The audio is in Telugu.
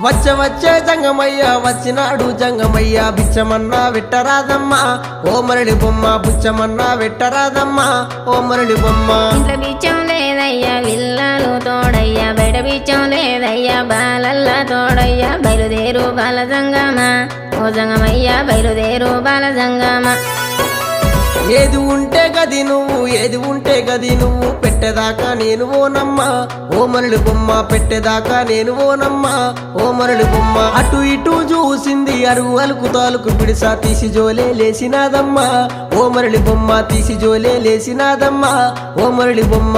వచ్చే జంగమయ్య వచ్చినాడు జంగమయ్య బిచ్చమన్నా వెట్టరాదమ్మా ఓ మరళి బొమ్మ బుచ్చమన్నా వెట్టరాదమ్మా ఓ మరళి బొమ్మ ఇంట్లో బిచ్చం లేదయ్యా విల్లాలు తోడయ్యా బయట బిచ్చం లేదయ్యా బాలల్లా తోడయ్యా బయలుదేరు బాల జంగమా ఓ జంగమయ్యా బయలుదేరు బాల జంగమా ఏది ఉంటే గది నువ్వు ఏది ఉంటే గది నువ్వు పెట్టేదాకా నేను ఓనమ్మా ఓ మరళి బొమ్మ పెట్టేదాకా నేను ఓనమ్మా ఓ మరళి బొమ్మ అటు ఇటు చూసింది అరుగు అలుకు తాలుకు పిడిసా తీసి జోలే లేసినాదమ్మా ఓ మరళి బొమ్మ తీసి జోలే లేసినాదమ్మా ఓ మరళి బొమ్మ